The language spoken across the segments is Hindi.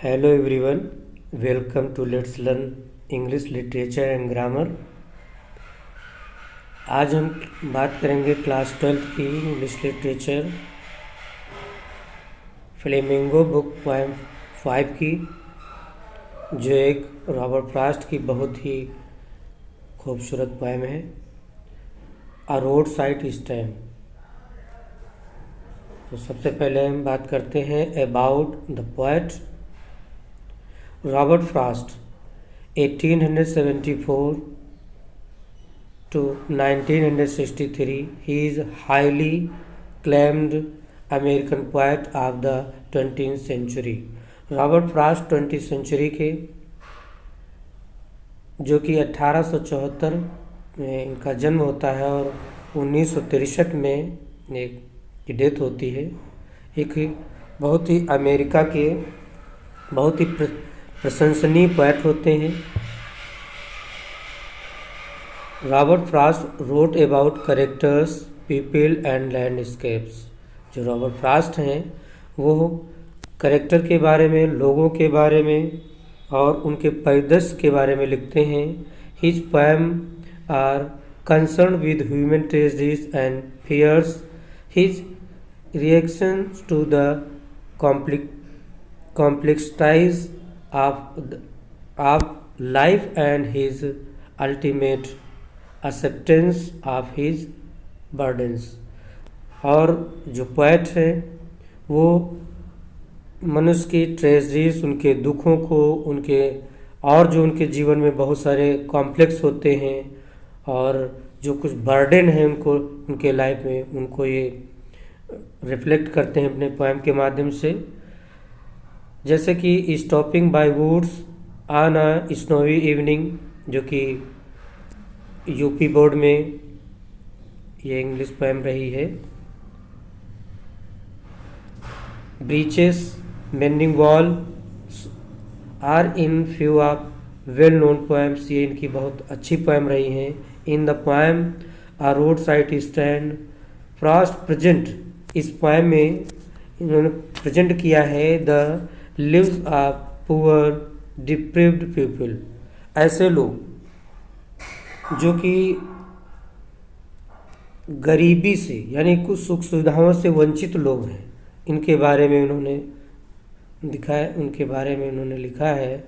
Hello everyone, welcome to let's learn English literature and grammar. आज हम बात करेंगे क्लास 12 की English literature Flamingo book poem 5 की, जो एक रॉबर्ट फ्रॉस्ट की बहुत ही खूबसूरत पोएम है, अ रोड साइड स्टैंड। तो सबसे पहले हम बात करते हैं about the poet Robert Frost, 1874 to 1963. He is a highly acclaimed American poet of the 20th century. Robert Frost 20th century के, जो कि 1874 में इनका जन्म होता है और 1963 में एक डेथ होती है। एक बहुत ही अमेरिका के बहुत ही प्रशंसनीय पोएट होते हैं। Robert Frost wrote about characters, people and landscapes. जो रॉबर्ट फ्रॉस्ट हैं वो कैरेक्टर के बारे में, लोगों के बारे में और उनके परिदृश्य के बारे में लिखते हैं। His poem are concern with human tragedies and fears, his reactions to the complexities of life and his ultimate acceptance of his burdens। और जो पोएट है वो मनुष्य की ट्रेजेडीज, उनके दुखों को, उनके और जो उनके जीवन में बहुत सारे कॉम्प्लेक्स होते हैं और जो कुछ बर्डन है उनको, उनके लाइफ में, उनको ये रिफ्लेक्ट करते हैं अपने पोएम के माध्यम से। जैसे कि stopping by woods on a snowy evening, जो कि यूपी बोर्ड में ये इंग्लिश पोएम रही है। Birches, mending wall are in few of well known poems, ये इनकी बहुत अच्छी पोएम रही हैं। In the poem a roadside stand, Frost present, इस पोएम में इन्होंने प्रेजेंट किया है the lives of poor deprived people, ऐसे लोग जो कि गरीबी से यानी कुछ सुख सुविधाओं से वंचित लोग हैं, इनके बारे में उन्होंने दिखाया, उनके बारे में उन्होंने लिखा है।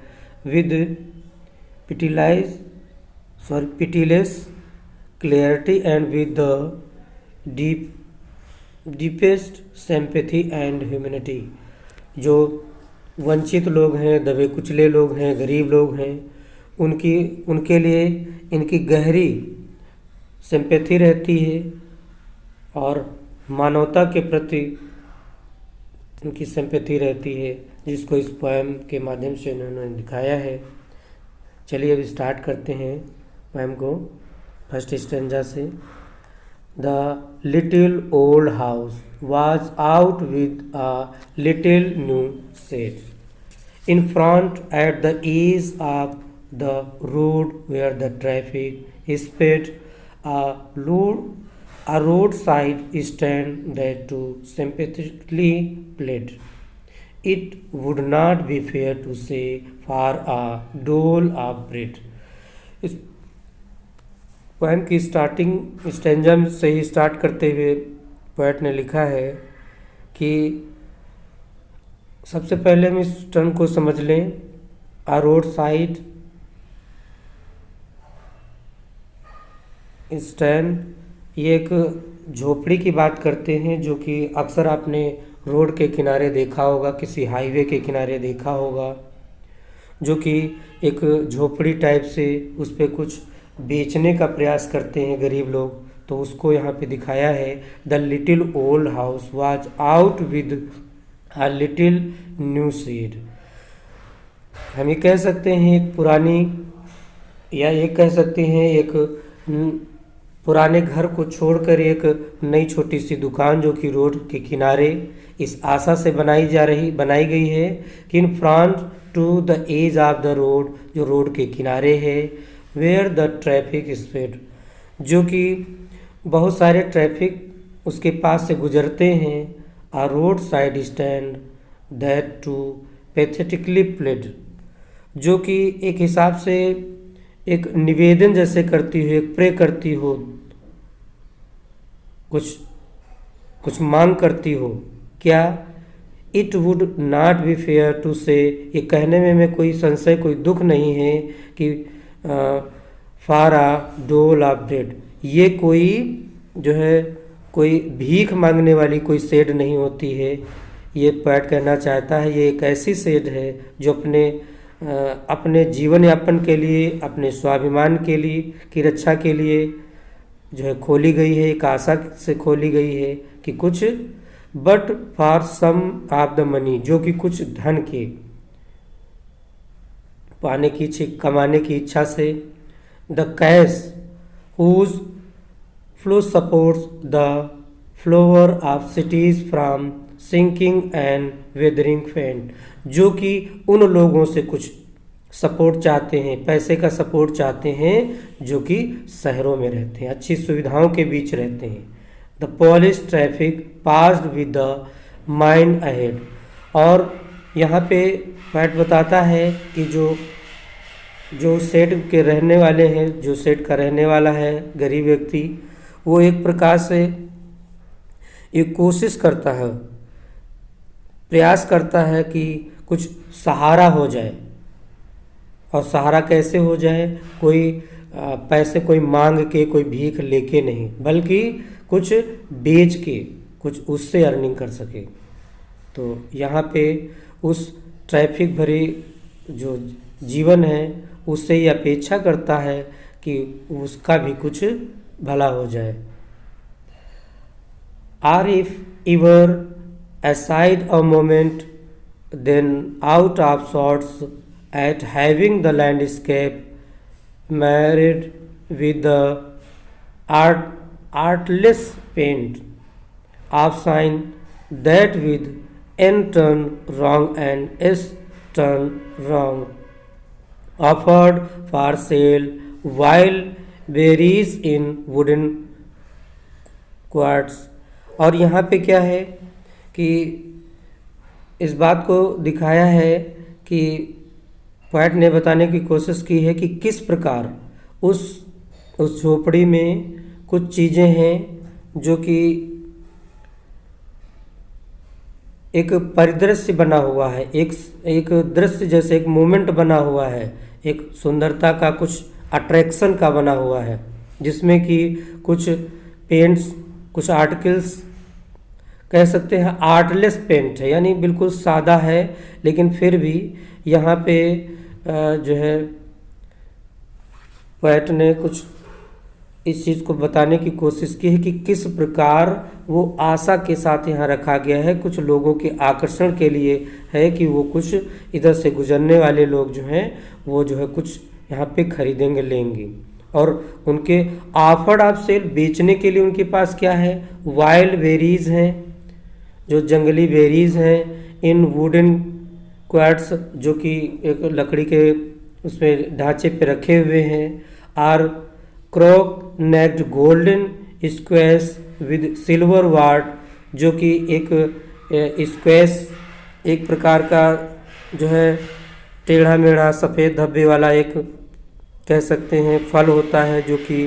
With pitiless clarity and with the deepest sympathy and humanity. जो वंचित लोग हैं, दबे कुचले लोग हैं, गरीब लोग हैं, उनके लिए इनकी गहरी सिंपैथी रहती है और मानवता के प्रति इनकी सिंपैथी रहती है, जिसको इस पोएम के माध्यम से इन्होंने दिखाया है। चलिए अब स्टार्ट करते हैं पोएम को फर्स्ट स्टैंजा से। The little old house was out with a little new shed. In front, at the edge of the road where the traffic sped, a roadside stand that to sympathetically plead. It would not be fair to say for a dole of bread. इस पोएम की स्टार्टिंग स्टैंजा से ही स्टार्ट करते हुए पोएट ने लिखा है कि सबसे पहले हम इस टर्म को समझ लें। आ रोड साइड स्टैंड, ये एक झोपड़ी की बात करते हैं, जो कि अक्सर आपने रोड के किनारे देखा होगा, किसी हाईवे के किनारे देखा होगा, जो कि एक झोपड़ी टाइप से उस पर कुछ बेचने का प्रयास करते हैं गरीब लोग। तो उसको यहाँ पे दिखाया है। The little old house was out with a little new seed. हम ये कह सकते हैं एक पुरानी, या ये कह सकते हैं एक पुराने घर को छोड़कर एक नई छोटी सी दुकान, जो कि रोड के किनारे इस आशा से बनाई गई है कि in front to the edge of the road, जो रोड के किनारे है, वेयर द ट्रैफिक स्पीड, जो कि बहुत सारे ट्रैफिक उसके पास से गुजरते हैं। A roadside stand that too pathetically pled, जो कि एक हिसाब से एक निवेदन जैसे करती हो, एक प्रे करती हो, कुछ कुछ मांग करती हो। क्या? It would not be fair to say, ये कहने में कोई संशय, कोई दुख नहीं है कि फॉर अ डोल ऑफ ब्रेड, ये कोई जो है कोई भीख मांगने वाली कोई सेड नहीं होती है। ये पोएट कहना चाहता है ये एक ऐसी सेड है जो अपने जीवन यापन के लिए, अपने स्वाभिमान के लिए की रक्षा के लिए जो है खोली गई है, एक आशा से खोली गई है कि कुछ but for some of the money, जो कि कुछ धन के पाने की कमाने की इच्छा से, the cash whose flow supports the flower of cities from sinking and weathering faint, जो कि उन लोगों से कुछ सपोर्ट चाहते हैं, पैसे का सपोर्ट चाहते हैं जो कि शहरों में रहते हैं, अच्छी सुविधाओं के बीच रहते हैं। The polish traffic passed with the mind ahead, और यहाँ पे पोएट बताता है कि जो सेट के रहने वाले हैं, जो सेट का रहने वाला है गरीब व्यक्ति, वो एक प्रकार से एक कोशिश करता है, प्रयास करता है कि कुछ सहारा हो जाए। और सहारा कैसे हो जाए? कोई पैसे कोई मांग के, कोई भीख लेके नहीं, बल्कि कुछ बेच के कुछ उससे अर्निंग कर सके। तो यहाँ पे उस ट्रैफिक भरी जो जीवन है उससे ही अपेक्षा करता है कि उसका भी कुछ भला हो जाए। Or if ever aside a moment, then out of sorts at having the landscape marred with the artless paint of sign that with N turn wrong and S turn wrong offered for sale while varies in wooden quads। और यहाँ पे क्या है कि इस बात को दिखाया है कि पोएट ने बताने की कोशिश की है कि किस प्रकार उस झोपड़ी में कुछ चीज़ें हैं जो कि एक परिदृश्य बना हुआ है, एक दृश्य जैसे एक मोमेंट बना हुआ है, एक सुंदरता का कुछ अट्रैक्शन का बना हुआ है, जिसमें कि कुछ पेंट्स, कुछ आर्टिकल्स कह सकते हैं आर्टलेस पेंट है, यानी बिल्कुल सादा है, लेकिन फिर भी यहाँ पे जो है पोएट ने कुछ इस चीज़ को बताने की कोशिश की है कि किस प्रकार वो आशा के साथ यहाँ रखा गया है, कुछ लोगों के आकर्षण के लिए है कि वो कुछ इधर से गुजरने वाले लोग जो हैं वो जो है कुछ यहाँ पे खरीदेंगे, लेंगे। और उनके ऑफर्ड ऑफ सेल, बेचने के लिए उनके पास क्या है? वाइल्ड बेरीज हैं, जो जंगली बेरीज हैं, इन वुडन क्वाड्स, जो कि एक लकड़ी के उसमें ढांचे पे रखे हुए हैं, are crook necked golden squash with silver warts, जो कि एक स्क्वैश एक प्रकार का जो है टेढ़ा मेढ़ा सफ़ेद धब्बे वाला एक कह सकते हैं फल होता है, जो कि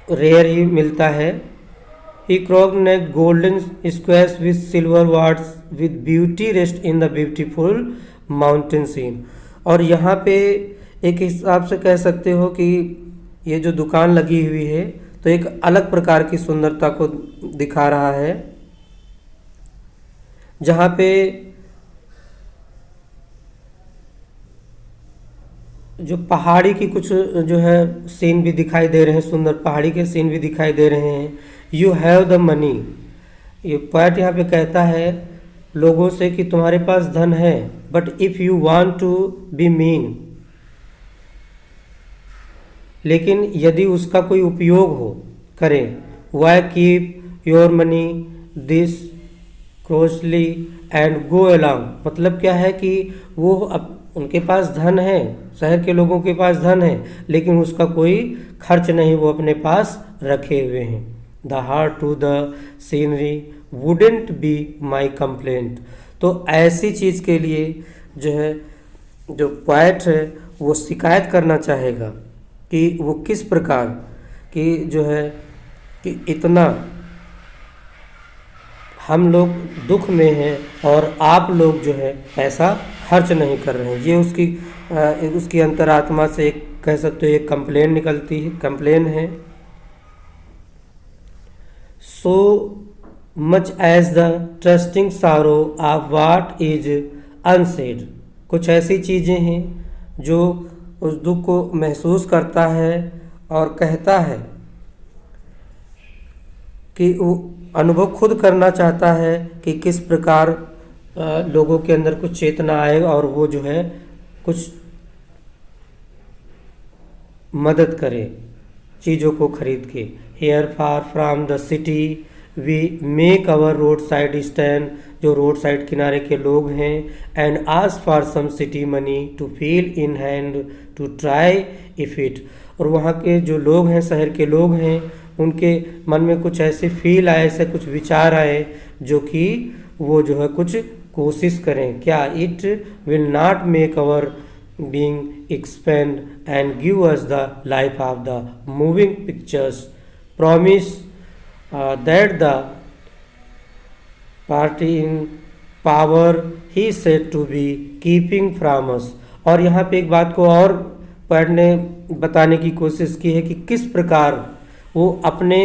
रेयर ही मिलता है। He crooked neck golden squares with silver wards with beauty rest in the beautiful mountain scene। और यहाँ पे एक हिसाब से कह सकते हो कि ये जो दुकान लगी हुई है तो एक अलग प्रकार की सुंदरता को दिखा रहा है, जहाँ पे जो पहाड़ी की कुछ जो है सीन भी दिखाई दे रहे हैं, सुंदर पहाड़ी के सीन भी दिखाई दे रहे हैं। यू हैव द मनी, ये पोएट यहाँ पे कहता है लोगों से कि तुम्हारे पास धन है, but if you want to be mean, लेकिन यदि उसका कोई उपयोग हो करे, why keep your money this closely and go along, मतलब क्या है कि वो उनके पास धन है, शहर के लोगों के पास धन है, लेकिन उसका कोई खर्च नहीं वो अपने पास रखे हुए हैं। The heart to the scenery wouldn't be my complaint, तो ऐसी चीज़ के लिए जो है, जो पोएट है वो शिकायत करना चाहेगा कि वो किस प्रकार कि जो है कि इतना हम लोग दुख में हैं और आप लोग जो है पैसा खर्च नहीं कर रहे हैं। ये उसकी अंतरात्मा से एक कह सकते हो एक कंप्लेन निकलती है, कंप्लेन है। So much as the trusting sorrow of what is unsaid. कुछ ऐसी चीज़ें हैं जो उस दुख को महसूस करता है और कहता है कि वो अनुभव खुद करना चाहता है कि किस प्रकार लोगों के अंदर कुछ चेतना आए और वो जो है कुछ मदद करे चीज़ों को खरीद के। Here far from the city we make our roadside stand, जो रोड साइड किनारे के लोग हैं, and ask for some city money to feel in hand to try if it. और वहाँ के जो लोग हैं, शहर के लोग हैं, उनके मन में कुछ ऐसे फील आए, ऐसे कुछ विचार आए जो कि वो जो है कुछ कोशिश करें। क्या it will not make our being expand and give us the life of the moving pictures, promise that the party in power he said to be keeping from us. और यहाँ पे एक बात को और पढ़ने बताने की कोशिश की है कि किस प्रकार वो अपने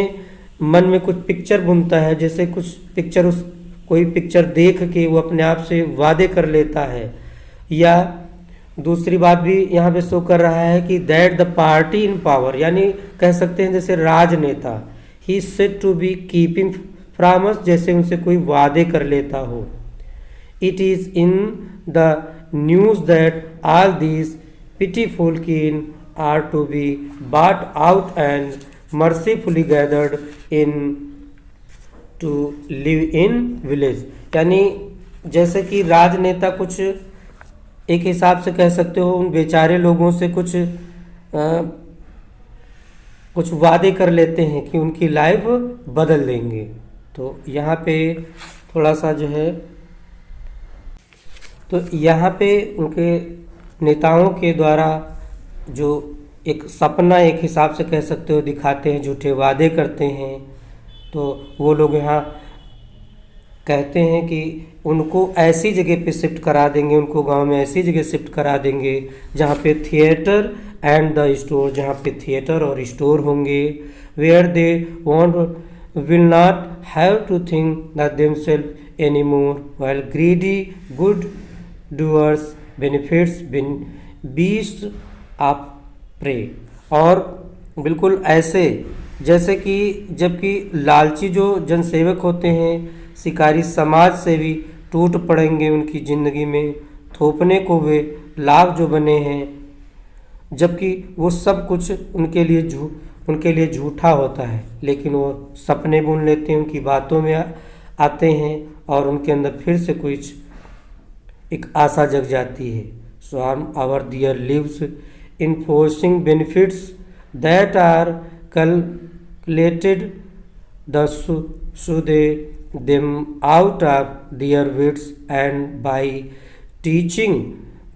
मन में कुछ पिक्चर बुनता है, जैसे कुछ पिक्चर कोई पिक्चर देख के वो अपने आप से वादे कर लेता है। या दूसरी बात भी यहाँ पे शो कर रहा है कि that the party in power, यानी कह सकते हैं जैसे राजनेता, he said to be keeping from us, जैसे उनसे कोई वादे कर लेता हो। It is in the news that all these pitiful keen are to be bought out and mercifully gathered in to live in village। यानी जैसे कि राजनेता कुछ एक हिसाब से कह सकते हो उन बेचारे लोगों से कुछ वादे कर लेते हैं कि उनकी लाइफ बदल देंगे। तो यहाँ पे थोड़ा सा जो है, तो यहाँ पे उनके नेताओं के द्वारा जो एक सपना एक हिसाब से कह सकते हो दिखाते हैं, झूठे वादे करते हैं, तो वो लोग यहाँ कहते हैं कि उनको ऐसी जगह पे शिफ्ट करा देंगे, उनको गांव में ऐसी जगह शिफ्ट करा देंगे जहाँ पे थिएटर एंड द स्टोर, जहाँ पे थिएटर और स्टोर होंगे, where they want will not have to think that themself any more while greedy good doers benefits beast of prey. और बिल्कुल ऐसे जैसे कि जबकि लालची जो जनसेवक होते हैं, शिकारी समाज से भी टूट पड़ेंगे उनकी ज़िंदगी में, थोपने को वे लाभ जो बने हैं, जबकि वो सब कुछ उनके लिए झूठा होता है, लेकिन वो सपने बुन लेते हैं, उनकी बातों में आते हैं और उनके अंदर फिर से कुछ एक आशा जग जाती है। So our dear lives enforcing benefits that are calculated the they them out of their wits, and by teaching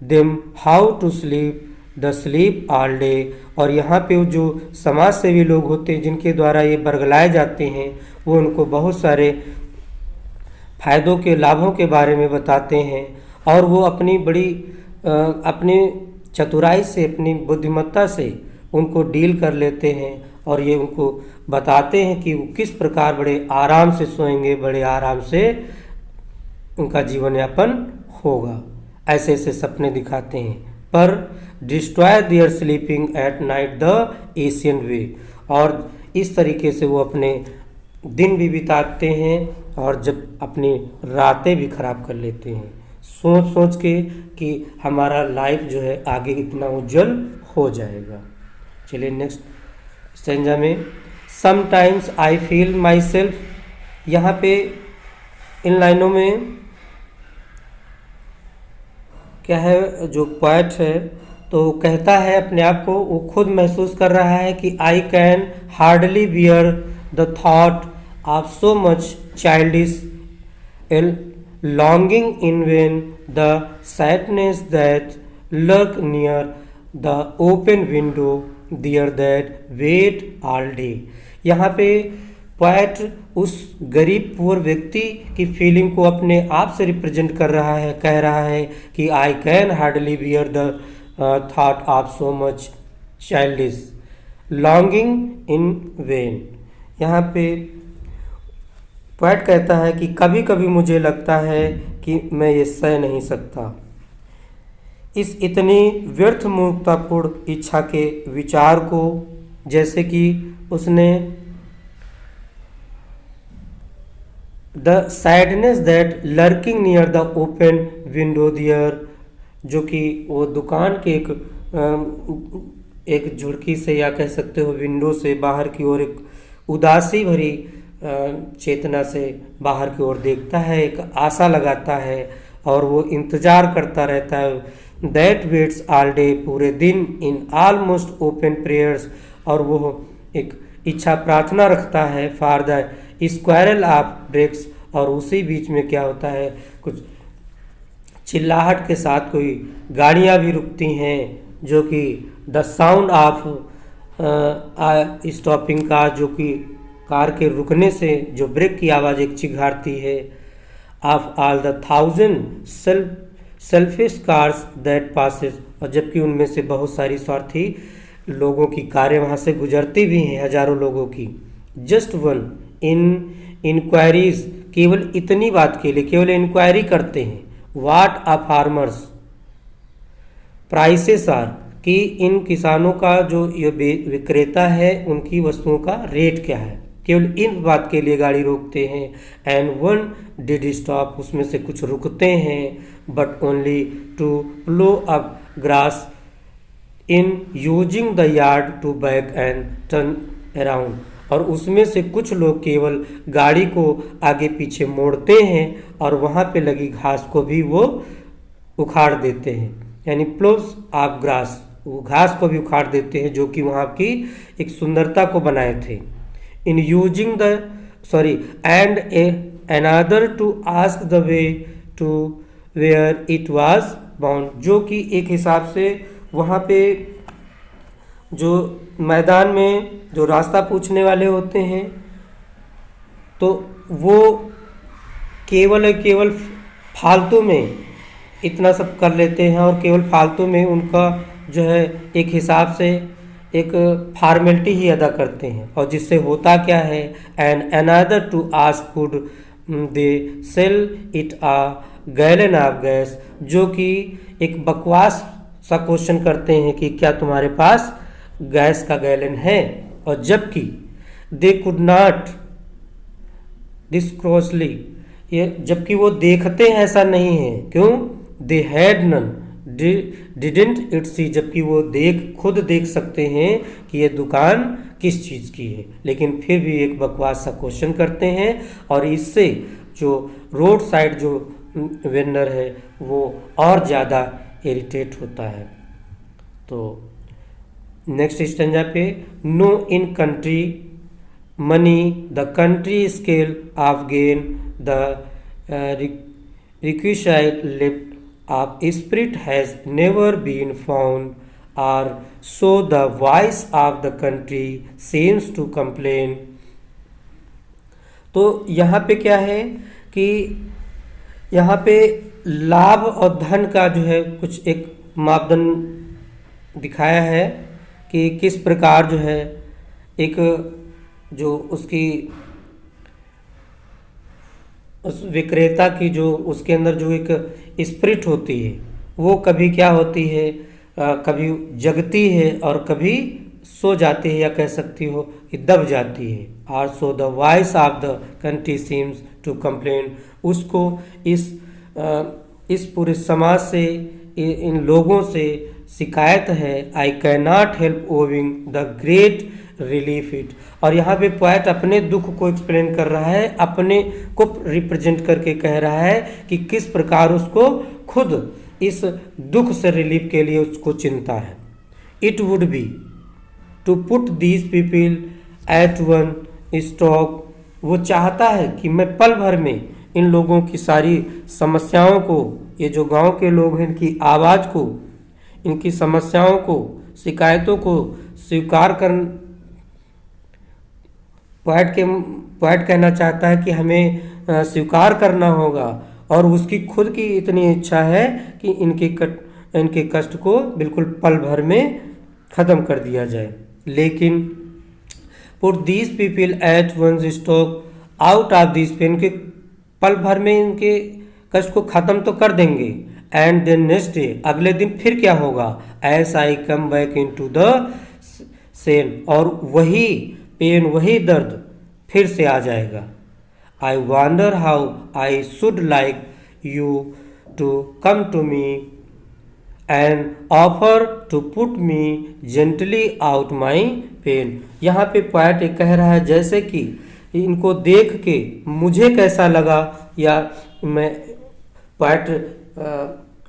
them how to sleep the sleep all day। और यहाँ पे जो समाज सेवी लोग होते हैं जिनके द्वारा ये बरगलाए जाते हैं, वो उनको बहुत सारे फायदों के लाभों के बारे में बताते हैं और वो अपनी चतुराई से, अपनी बुद्धिमत्ता से उनको डील कर लेते हैं और ये उनको बताते हैं कि वो किस प्रकार बड़े आराम से सोएंगे, बड़े आराम से उनका जीवन यापन होगा। ऐसे ऐसे सपने दिखाते हैं। पर destroy their sleeping at night the Asian way, और इस तरीके से वो अपने दिन भी बिताते हैं और जब अपनी रातें भी खराब कर लेते हैं, सोच सोच के कि हमारा लाइफ जो है आगे इतना उज्जवल हो जाएगा। चलिए नेक्स्ट स्टेंजा में, sometimes I feel my self. यहाँ पे इन लाइनों में क्या है, जो पोएट है तो कहता है अपने आप को, वो खुद महसूस कर रहा है कि I can hardly bear the thought of so much childish longing in vain, the sadness that lurk near the open window, there that wait all day. यहाँ पे पोएट उस गरीब पुअर व्यक्ति की फीलिंग को अपने आप से रिप्रेजेंट कर रहा है, कह रहा है कि I can hardly bear the thought of so much childish longing in when. यहाँ पे पोएट कहता है कि कभी कभी मुझे लगता है कि मैं ये सह नहीं सकता, इस इतनी व्यर्थ मूर्खतापूर्ण इच्छा के विचार को, जैसे कि उसने the sadness that lurking near the open window there, जो कि वो दुकान के एक झुड़की से या कह सकते हो विंडो से बाहर की ओर एक उदासी भरी चेतना से बाहर की ओर देखता है, एक आशा लगाता है और वो इंतज़ार करता रहता है। दैट वेट्स ऑल डे, पूरे दिन, इन ऑलमोस्ट ओपन प्रेयर्स, और वो एक इच्छा प्रार्थना रखता है for the squirrel of breaks, और उसी बीच में क्या होता है, कुछ चिल्लाहट के साथ कोई गाड़ियाँ भी रुकती हैं, जो कि the sound of stopping car, जो कि कार के रुकने से जो ब्रेक की आवाज़ एक चिघाड़ती है, of all the thousand selfish cars that passes, और जबकि उनमें से बहुत सारी स्वार्थी लोगों की कारें वहाँ से गुजरती भी हैं, हजारों लोगों की। जस्ट वन इन इंक्वायरीज, केवल इतनी बात के लिए केवल इंक्वायरी करते हैं। वाट आ फार्मर्स प्राइसेस आर, कि इन किसानों का जो ये विक्रेता है उनकी वस्तुओं का रेट क्या है, केवल इन बात के लिए गाड़ी रोकते हैं। एंड वन डिड स्टॉप, उसमें से कुछ रुकते हैं, but only to plough up grass in using the yard to back and turn around, और उसमें से कुछ लोग केवल गाड़ी को आगे पीछे मोड़ते हैं और वहाँ पे लगी घास को भी वो उखाड़ देते हैं, यानी प्लोस ऑफ ग्रास, वो घास को भी उखाड़ देते हैं जो कि वहाँ की एक सुंदरता को बनाए थे। In using the and another to ask the way to where it was bound, जो कि एक हिसाब से वहाँ पे जो मैदान में जो रास्ता पूछने वाले होते हैं, तो वो केवल फालतू में इतना सब कर लेते हैं, और केवल फालतू में उनका जो है एक हिसाब से एक फॉर्मेलिटी ही अदा करते हैं, और जिससे होता क्या है, and another to ask could they sell it a gallon of gas, जो कि एक बकवास सा क्वेश्चन करते हैं कि क्या तुम्हारे पास गैस का गैलन है, और जबकि दे कुड नॉट डिस्क्रोसली, ये जबकि वो देखते हैं ऐसा नहीं है, क्यों, they had none didn't it see, जबकि वो खुद देख सकते हैं कि ये दुकान किस चीज़ की है, लेकिन फिर भी एक बकवास सा क्वेश्चन करते हैं, और इससे जो रोड साइड जो वेंडर है वो और ज़्यादा इरिटेट होता है। तो नेक्स्ट स्टेंजा पे, no in country money the country scale of gain the requisite lift of spirit has never been found, और so the voice of the country seems to complain. तो यहाँ पे क्या है कि यहाँ पे लाभ और धन का जो है कुछ एक मापदंड दिखाया है कि किस प्रकार जो है एक जो उसकी उस विक्रेता की जो उसके अंदर जो एक स्पिरिट होती है वो कभी क्या होती है, कभी जगती है और कभी सो जाती है, या कह सकती हो कि दब जाती है। Are so the voice of the country seems to complain, उसको इस पूरे समाज से, इन लोगों से शिकायत है। I can not help owing the great relief it, और यहाँ पे पोएट अपने दुख को एक्सप्लेन कर रहा है, अपने को रिप्रेजेंट करके कह रहा है कि किस प्रकार उसको खुद इस दुख से रिलीफ के लिए उसको चिंता है। It would be to put these people at one stock, वो चाहता है कि मैं पल भर में इन लोगों की सारी समस्याओं को, ये जो गांव के लोग हैं इनकी आवाज़ को, इनकी समस्याओं को, शिकायतों को स्वीकार कर, पोएट कहना चाहता है कि हमें स्वीकार करना होगा, और उसकी खुद की इतनी इच्छा है कि इनके कष्ट को बिल्कुल पल भर में ख़त्म कर दिया जाए। लेकिन put these people at once stock out of this pain, के पल भर में इनके कष्ट को ख़त्म तो कर देंगे। एंड देन नेक्स्ट डे, अगले दिन फिर क्या होगा, as I come back in to the sane, और वही पेन, वही दर्द फिर से आ जाएगा। I wonder how I should like you to come to me and offer to put me gently out my pain. यहाँ पे पोएट एक कह रहा है जैसे कि इनको देख के मुझे कैसा लगा, या मैं पोएट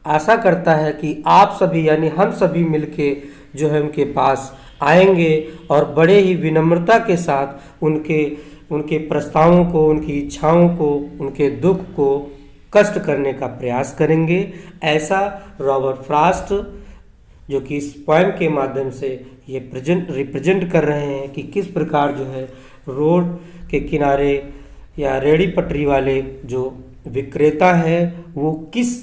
आशा करता है कि आप सभी यानी हम सभी मिलके जो है उनके पास आएंगे और बड़े ही विनम्रता के साथ उनके प्रस्तावों को, उनकी इच्छाओं को, उनके दुख को कष्ट करने का प्रयास करेंगे। ऐसा रॉबर्ट फ्रॉस्ट जो कि इस पोएम के माध्यम से ये रिप्रेजेंट कर रहे हैं कि किस प्रकार जो है रोड के किनारे या रेहड़ी पटरी वाले जो विक्रेता है वो किस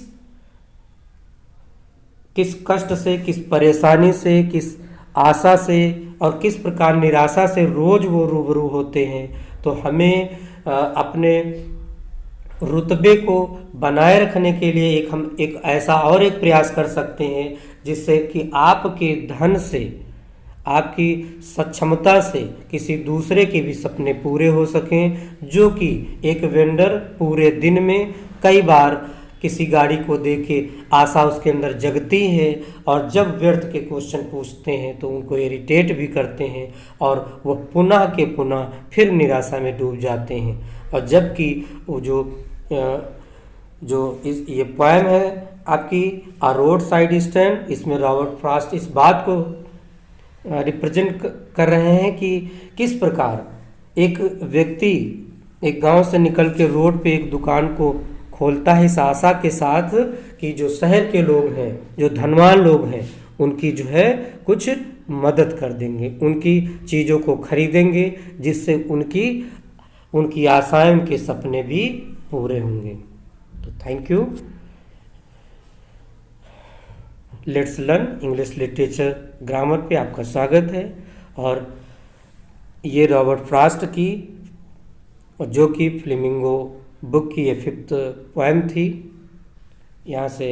कष्ट से, किस परेशानी से, किस आशा से और किस प्रकार निराशा से रोज वो रूबरू होते हैं। तो हमें अपने रुतबे को बनाए रखने के लिए हम एक ऐसा और एक प्रयास कर सकते हैं जिससे कि आपके धन से, आपकी सक्षमता से किसी दूसरे के भी सपने पूरे हो सकें। जो कि एक वेंडर पूरे दिन में कई बार किसी गाड़ी को देखे आशा उसके अंदर जगती है, और जब व्यर्थ के क्वेश्चन पूछते हैं तो उनको इरिटेट भी करते हैं और वह पुनः के पुनः फिर निराशा में डूब जाते हैं। और जबकि वो ये पोएम है आपकी अ रोड साइड स्टैंड, इसमें रॉबर्ट फ्रॉस्ट इस बात को रिप्रेजेंट कर रहे हैं कि किस प्रकार एक व्यक्ति एक गांव से निकल के रोड पे एक दुकान को खोलता है इस आशा के साथ कि जो शहर के लोग हैं, जो धनवान लोग हैं, उनकी जो है कुछ मदद कर देंगे, उनकी चीज़ों को खरीदेंगे, जिससे उनकी आशाएं, उनके सपने भी पूरे होंगे। तो thank you. Let's learn English literature grammar पे आपका स्वागत है। और ये रॉबर्ट फ्रॉस्ट की, जो कि फ्लेमिंगो बुक की ये 5th पोएम थी, यहाँ से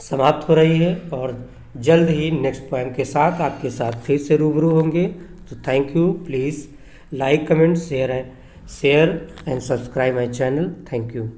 समाप्त हो रही है और जल्द ही नेक्स्ट पोएम के साथ आपके साथ फिर से रूबरू होंगे। तो thank you. Please like, comment, share and subscribe my channel. Thank you.